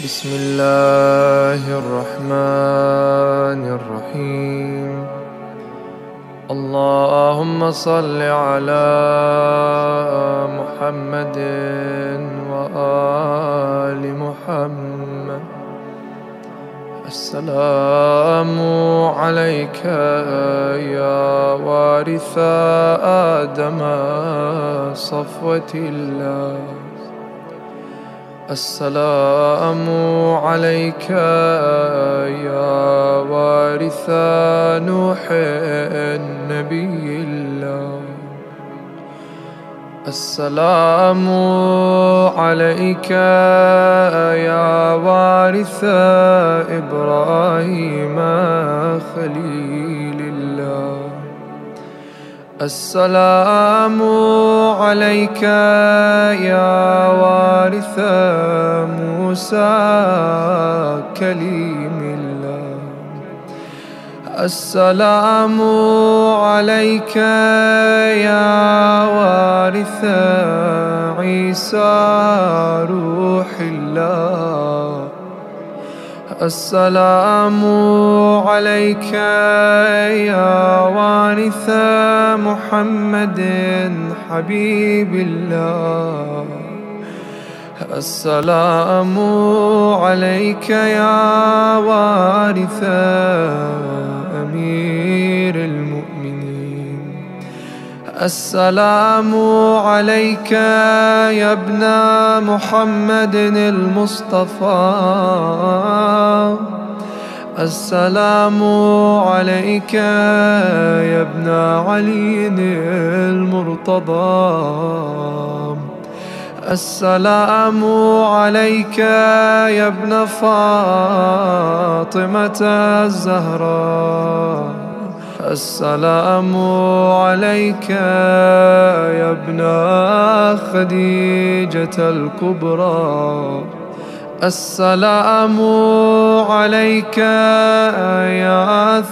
بسم الله الرحمن الرحيم. اللهم صل على محمد وآل محمد. السلام عليك يا وارث آدم صفوة الله. السلام عليك يا وارث نوح نبي الله. السلام عليك يا وارث إبراهيم خليل الله. السلام عليك يا وارث موسى كليم الله. السلام عليك يا وارث عيسى روح الله. السلام عليك يا وارث محمد حبيب الله. السلام عليك يا وارث أمير المؤمنين. السلام عليك يا ابن محمد المصطفى. السلام عليك يا ابن علي المرتضى. السلام عليك يا ابن فاطمة الزهراء. السلام عليك يا ابن خديجة الكبرى. السلام عليك يا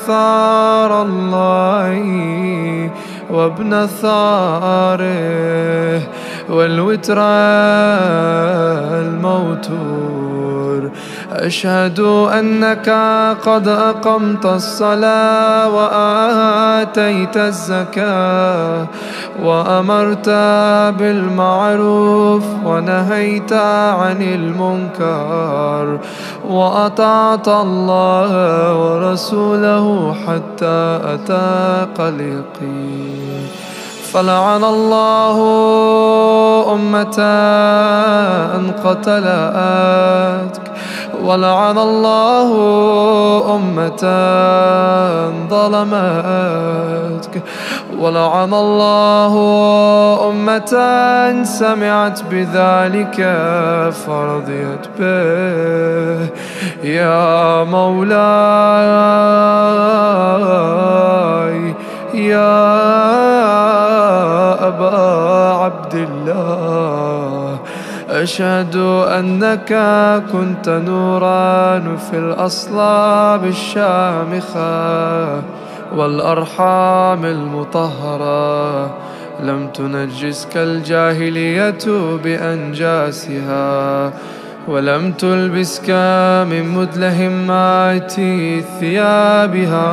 ثار الله وابن ثاره والوتر الموتور. أشهد أنك قد أقمت الصلاة وآتيت الزكاة وأمرت بالمعروف ونهيت عن المنكر وأطعت الله ورسوله حتى أتاك اليقين. فلعن الله أمة قتلتك، ولعن الله أمة ظلمتك، ولعن الله أمة سمعت بذلك فرضيت به. يا مولاي يا أبا عبد الله، أشهد أنك كنت نورا في الأصلاب الشامخة والأرحام المطهرة. لم تنجسك الجاهلية بأنجاسها، ولم تلبسك من مدلهمات ثيابها.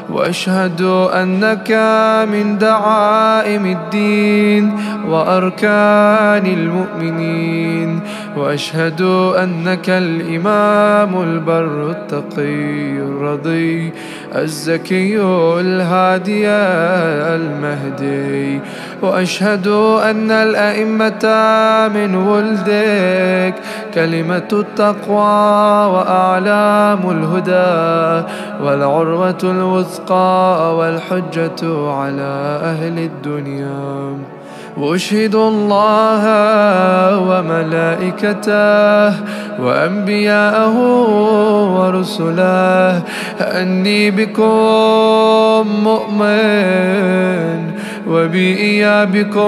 وأشهد أنك من دعائم الدين وأركان المؤمنين. وأشهد أنك الإمام البر التقي الرضي الزكي الهادي المهدي. وأشهد أن الأئمة من ولدك كلمة التقوى وأعلام الهدى والعروة الوثقى والحجة على أهل الدنيا. وأشهد الله وملائكته وأنبياءه ورسله أني بكم مؤمن وبإيابكم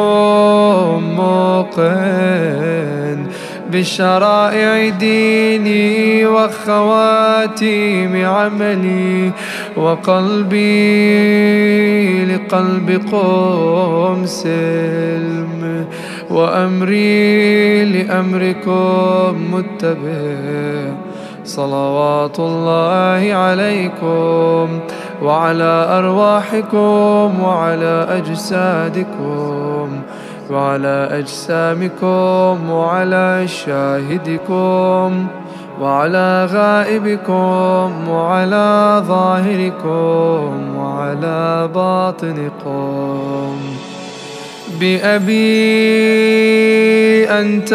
موقن بشرائع ديني وخواتيم عملي، وقلبي لقلب قوم سلم، وأمري لأمركم متبع. صلوات الله عليكم وعلى أرواحكم وعلى أجسادكم وعلى أجسامكم وعلى شاهدكم وعلى غائبكم وعلى ظاهركم وعلى باطنكم. بأبي أنت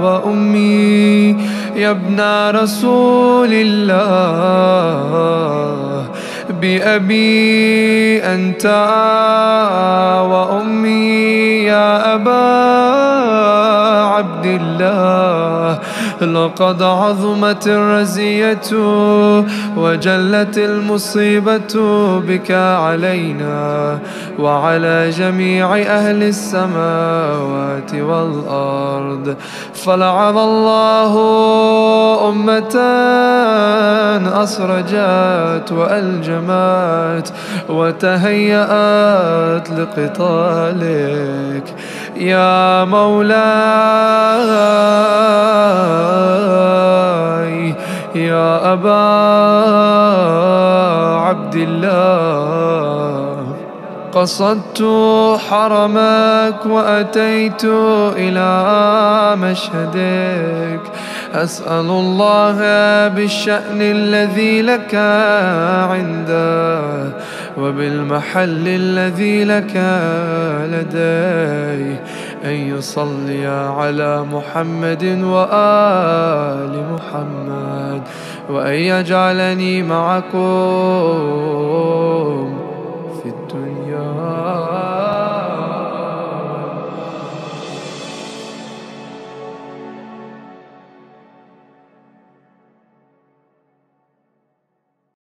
وأمي يا ابن رسول الله، بأبي أنت وأمي يا أبا عبد الله. لقد عظمت الرزية وجلت المصيبة بك علينا وعلى جميع أهل السماوات والأرض، فلعن الله أمة أسرجت وألجمت وتهيأت لقتالك يا مولاي يا أبا عبد الله. قصدت حرمك وأتيت إلى مشهدك، أسأل الله بالشأن الذي لك عنده وبالمحل الذي لك لديه أن يصلي على محمد وآل محمد، وأن يجعلني معكم